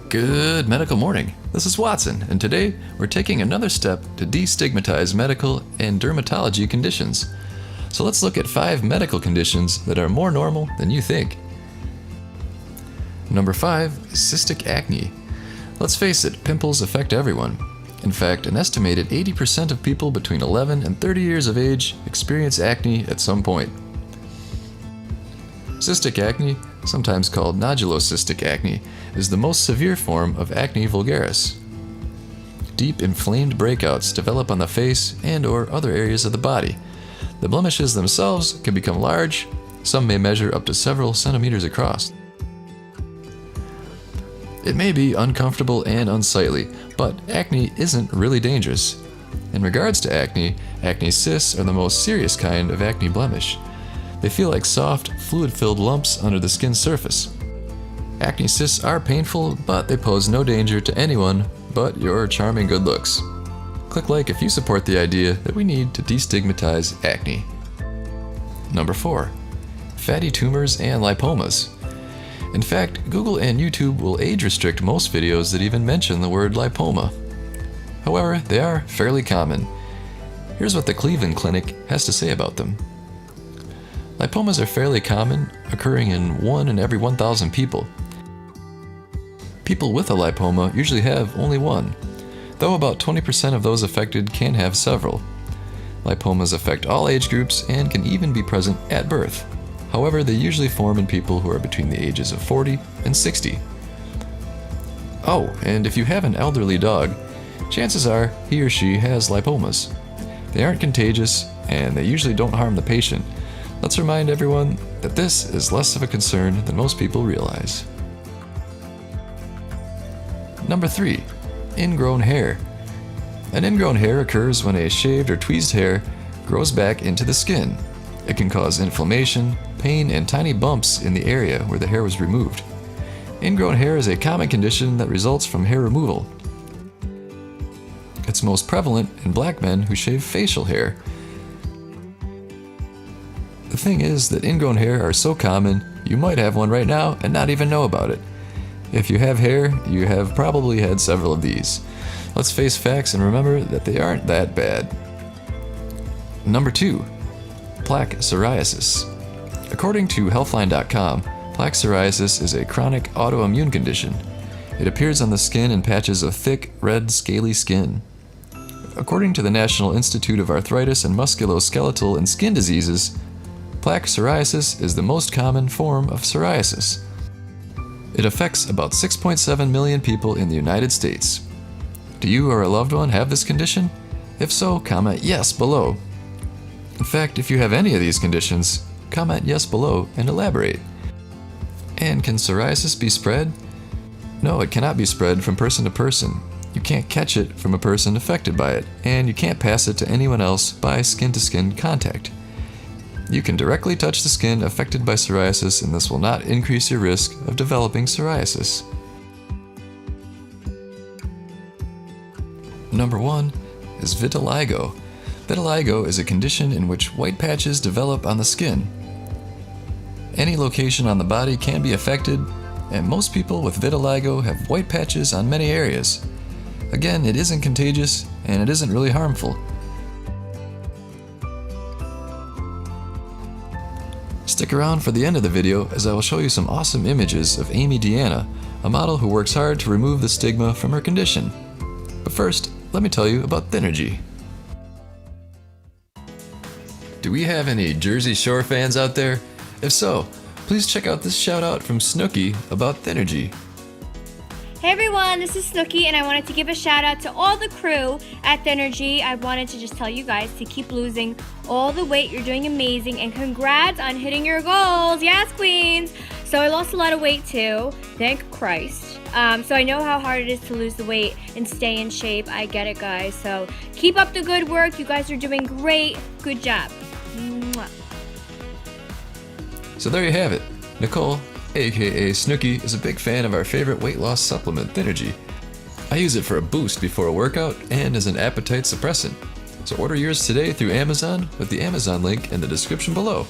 Good medical morning. This is Watson, and today we're taking another step to destigmatize medical and dermatology conditions. So let's look at 5 medical conditions that are more normal than you think. Number 5, cystic acne. Let's face it, pimples affect everyone. In fact, an estimated 80% of people between 11 and 30 years of age experience acne at some point. Cystic acne, sometimes called nodulocystic acne, is the most severe form of acne vulgaris. Deep inflamed breakouts develop on the face and/or other areas of the body. The blemishes themselves can become large, some may measure up to several centimeters across. It may be uncomfortable and unsightly, but acne isn't really dangerous. In regards to acne cysts are the most serious kind of acne blemish. They feel like soft, fluid-filled lumps under the skin surface. Acne cysts are painful, but they pose no danger to anyone but your charming good looks. Click like if you support the idea that we need to destigmatize acne. Number 4, fatty tumors and lipomas. In fact, Google and YouTube will age restrict most videos that even mention the word lipoma. However, they are fairly common. Here's what the Cleveland Clinic has to say about them. Lipomas are fairly common, occurring in 1 in every 1,000 people. People with a lipoma usually have only one, though about 20% of those affected can have several. Lipomas affect all age groups and can even be present at birth. However, they usually form in people who are between the ages of 40 and 60. Oh, and if you have an elderly dog, chances are he or she has lipomas. They aren't contagious, and they usually don't harm the patient. Let's remind everyone that this is less of a concern than most people realize. Number 3, ingrown hair. An ingrown hair occurs when a shaved or tweezed hair grows back into the skin. It can cause inflammation, pain, and tiny bumps in the area where the hair was removed. Ingrown hair is a common condition that results from hair removal. It's most prevalent in black men who shave facial hair. The thing is that ingrown hair are so common, you might have one right now and not even know about it. If you have hair, you have probably had several of these. Let's face facts and remember that they aren't that bad. Number 2, plaque psoriasis. According to Healthline.com, plaque psoriasis is a chronic autoimmune condition. It appears on the skin in patches of thick, red, scaly skin. According to the National Institute of Arthritis and Musculoskeletal and Skin Diseases, plaque psoriasis is the most common form of psoriasis. It affects about 6.7 million people in the United States. Do you or a loved one have this condition? If so, comment yes below. In fact, if you have any of these conditions, comment yes below and elaborate. And can psoriasis be spread? No, it cannot be spread from person to person. You can't catch it from a person affected by it, and you can't pass it to anyone else by skin-to-skin contact. You can directly touch the skin affected by psoriasis, and this will not increase your risk of developing psoriasis. Number 1 is vitiligo. Vitiligo is a condition in which white patches develop on the skin. Any location on the body can be affected, and most people with vitiligo have white patches on many areas. Again, it isn't contagious, and it isn't really harmful. Stick around for the end of the video as I will show you some awesome images of Amy Deanna, a model who works hard to remove the stigma from her condition. But first, let me tell you about Thinnergy. Do we have any Jersey Shore fans out there? If so, please check out this shout out from Snooki about Thinnergy. Hey everyone, this is Snooki, and I wanted to give a shout out to all the crew at Dermatology. I wanted to just tell you guys to keep losing all the weight. You're doing amazing, and congrats on hitting your goals. Yes, queens. So I lost a lot of weight too, thank Christ. So I know how hard it is to lose the weight and stay in shape. I get it, guys. So keep up the good work. You guys are doing great. Good job. Mwah. So there you have it. Nicole, aka Snooki, is a big fan of our favorite weight loss supplement, Thinnergy. I use it for a boost before a workout and as an appetite suppressant. So order yours today through Amazon with the Amazon link in the description below.